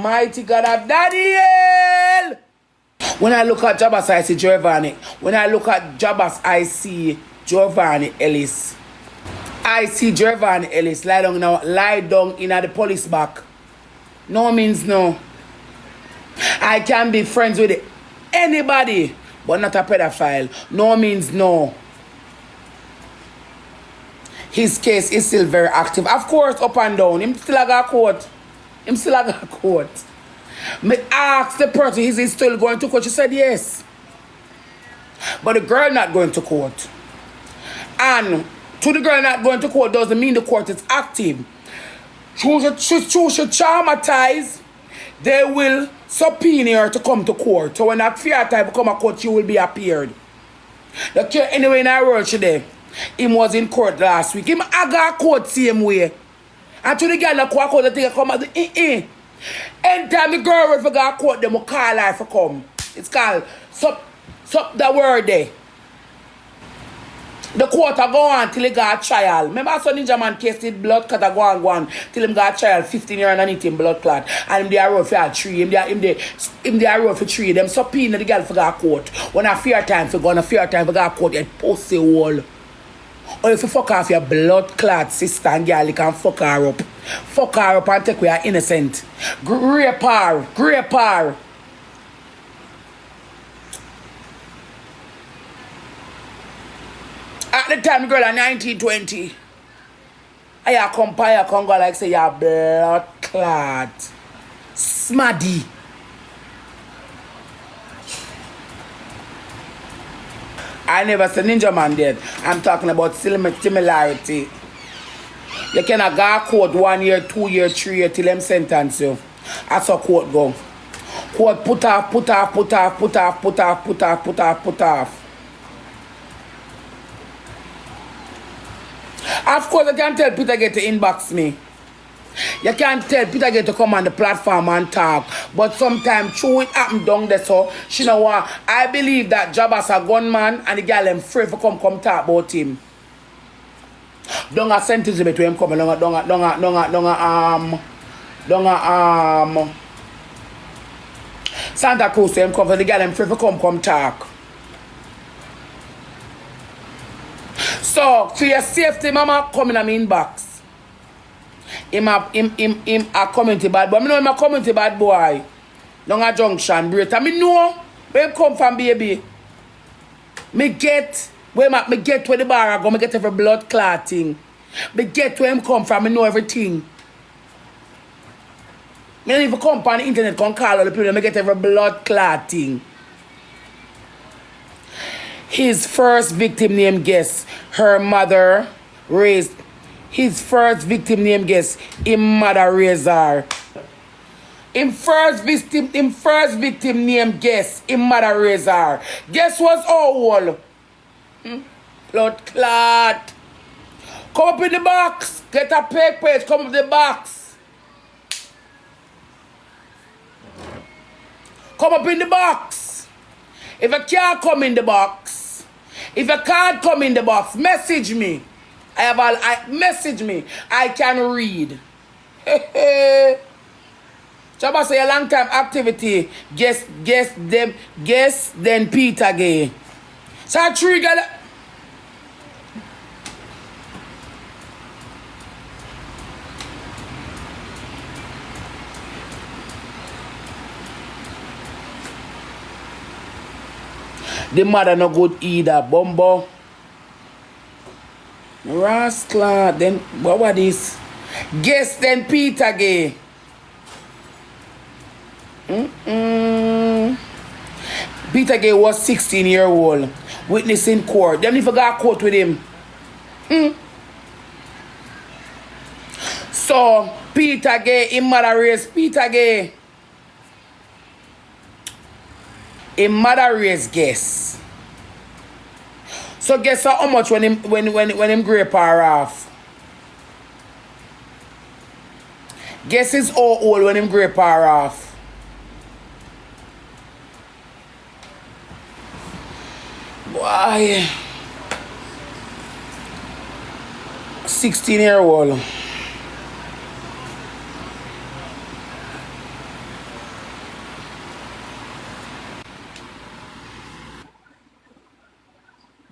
Mighty God of Daniel! When I look at Jabass, I see Giovanni. When I look at Jabass, I see Giovanni Ellis. I see Giovanni Ellis lie down now, lie down in the police back. No means no. I can be friends with anybody, but not a pedophile. No means no. His case is still very active. Of course, up and down. Him still got court. Him still got court. Me asked the person, is he still going to court? She said yes. But the girl not going to court. And to the girl not going to court doesn't mean the court is active. She should traumatize. They will subpoena her to come to court. So when that fair time come to court, she will be appeared. The care anyway in our world today. Him was in court last week. Him I got court same way. And to the girl that court, the thing come at the anytime the girl will forget court, them will call her for come. It's called sup the word there. The court a go on till he got a trial. Remember so Ninja Man case did blood clot a go on till him got a trial 15 years underneath him blood clot. And him there road for a tree. Him there road for tree. Them subpoena the girl for got court. When a fair time for go on a fair time for got court, you post the wall. Or if you fuck off your blood clot sister and girl, you can fuck her up. Fuck her up and take away her innocent. Grape her. Grape her. At the time, girl, at 1920, I compare Congo like say you're blood clot. Smaddy. I never said Ninja Man dead. I'm talking about similarity. You cannot go court 1 year, 2 year, 3 year till them sentence you. That's how court go. Court put off. Of course, I can tell Peter get to inbox me. You can't tell Peter get to come on the platform and talk. But sometimes, true it happen down there, so she know what? I believe that Jabass a gunman and the girl them free for come talk about him. Don't a sentence between him come Santa Cruz him come for the girl them free for come talk. So, for your safety, mama come in my inbox. Him a community bad boy. I know him a community bad boy. Long a junction, great. I know where him come from, baby. Me get where the bar I go, me get every blood clotting. Me get where him come from, me know everything. Me don't even come on the internet, come call all the people, me get every blood clotting. His first victim name guess, her mother raised. His first victim name guess, him mother raised her. Him first victim name guess, him mother raised her. Guess what's all? Blood clot. Come up in the box. Get a page, come up in the box. Come up in the box. If you can't come in the box, if you can't come in the box, message me. Message me. I can read. Jabass say a long time activity. Guess then Peter gay. So I trigger. The mother no good either, Bumbo. Rascal, then what this? Guess then Peter gay. Peter gay was 16-year-old. Witness in court. Them never got court with him. So Peter gay, him mother raised Peter gay. Him mother raised guess. So guess how much when him grape her off? Guess is how old when him grape her off? Why? 16-year-old.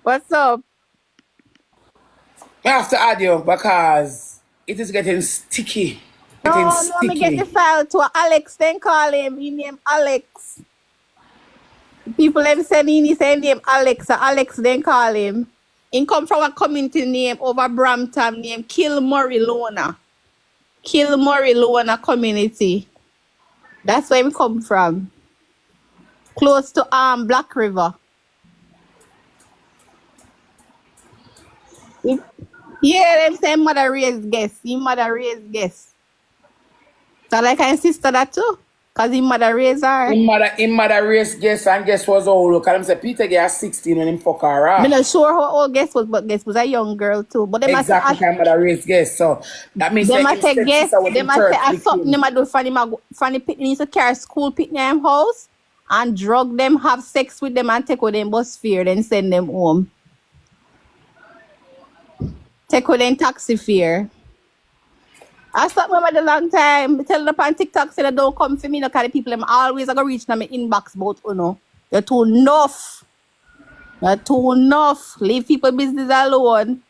What's up? I have to add you because it is getting sticky. Getting No, me get the sticky. file to Alex, then call him. He name Alex. People them send in, he say name Alex, so Alex then call him. He come from a community name over Brampton named Kilmurry Lona. Kilmurry Lona community. That's where he come from. Close to Black River. Yeah, them say mother raised guest. He mother raised guest. So like I sister that too. Cause he mother raised her. Him mother race guess and guess was old. Look at him say Peter get 16 when him fuck her I'm up. not sure how old guest was, but guest was a young girl too. But they must say Exactly kind mother race guess. So that means they that must him say guest, stepsister was they him must third say something they victim. might do funny pitney used to carry school pitney them house and drug them, have sex with them and take with them bus fare, then send them home. Take with them taxi fare. I stopped them at a long time. Tell them on TikTok say they don't come for me, no kind of people them always gonna reach them in inbox about You're too enough. You're too enough. Leave people business alone.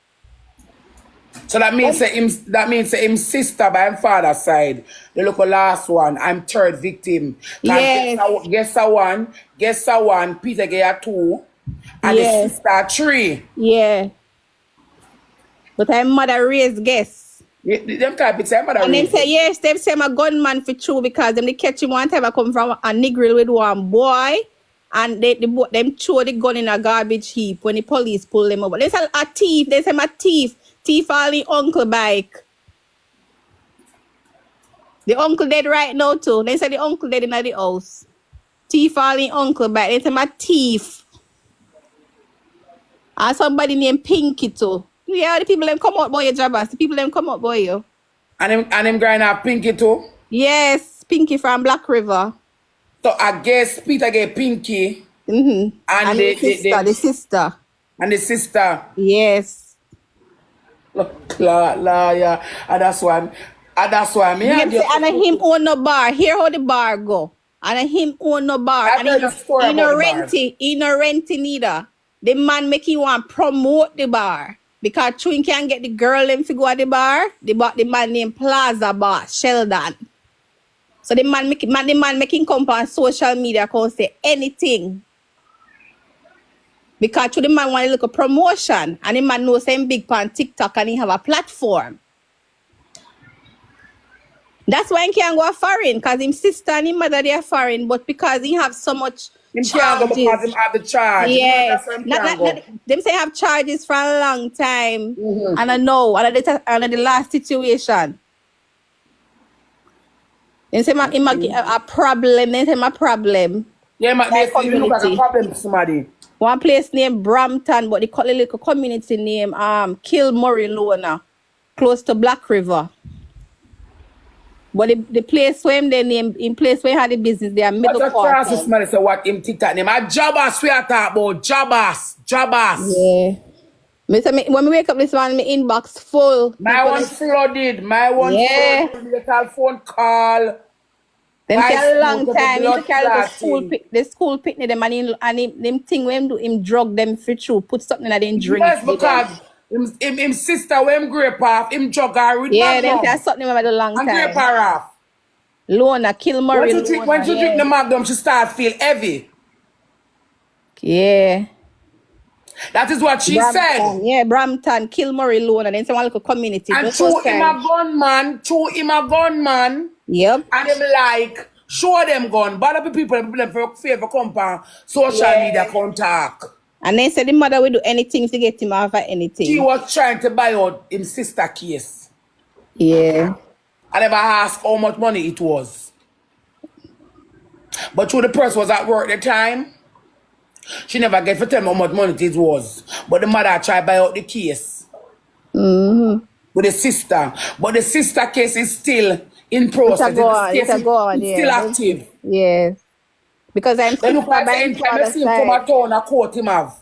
So that means that him sister by him father's side. The look last one. I'm third victim. Yes. Guess a one, Peter get a 2, and the Yes. sister 3. Yeah. But I'm mother raised guess. Them type it's mother And then race. say, yes, them say I'm a gunman for true because them they catch him one time I come from a nigger with one boy and them throw the gun in a garbage heap when the police pull them over. They say a thief, they say I'm a thief. Thief all the uncle bike. The uncle dead right now too. They say the uncle dead in the house. Thief all the uncle bike. They say I'm a thief. And somebody named Pinky too. Yeah, the people them come out boy you Jabass. The people them come out boy you. And him grind up Pinky too. Yes, Pinky from Black River. So I guess Peter get Pinky And and the sister. and the sister. Yes. Yeah. And that's why me Them say, and him own no bar. Hear how the bar go. And him own no bar. I've And heard the story he about no the bar. renting. He no renting either. The man make you want promote the bar. Because Chewin can get the girl them to go at the bar. The man named Plaza Bar, Sheldon. So the man making come on social media can say anything. Because the man want to look a promotion. And the man knows him big on TikTok and he have a platform. That's why he can't go foreign, because his sister and his mother they are foreign, but because he have so much Him can't go charges. because him have the charge. Yes. That's why him can't go. Them say have charges for a long time. And I know, and the last situation. They say a problem. They say a problem. Yeah, they say you look like a problem to somebody. One place named Brampton, but they call it like a community name, Kilmurry Lona, close to Black River. But the place where him they name, in place where he had the business, they are middle But quarter. the somebody say what him TikTok name? A Jabass we are talking about. Jabass. Yeah. When we wake up this morning, my inbox full. My one flooded. Flooded. The telephone call. Them say a long time. He carry the school picnic them and him thing when him drug them for true. Put something in them drink. Yes, because him sister when him grape off, him jug her with Magnum. Them say something about a long time. And grape her off. Lona, Kilmurry. When you drink the Magnum, she start feel heavy. Yeah. That is what she said. Yeah, Brampton, Kilmurry Lona. Then someone like a community. And through him a gunman. Yep. And him like, show them gun. But other people for favor come on social media contact. And then said the mother will do anything to get him off of anything. She was trying to buy out his sister case. Yeah. I never asked how much money it was. But through the person was at work at the time, she never get to tell me how much money it was. But the mother tried to buy out the case. With the sister. But the sister case is still in process. It's still active. Yes. Because I'm they look like the same from a town a court him have.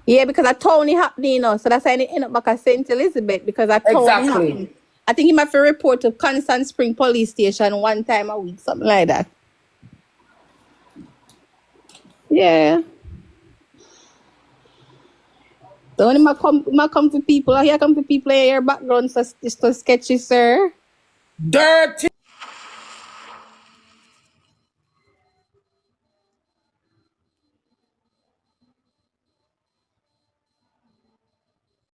Yeah, because a town is happening, you know. So that's why I end up back at St. Elizabeth, because a town is happening. I think he might have to report to Constant Spring Police Station one time a week, something like that. Yeah. So when I come to people, I hear come to people in your background, so it's so sketchy, sir. Dirty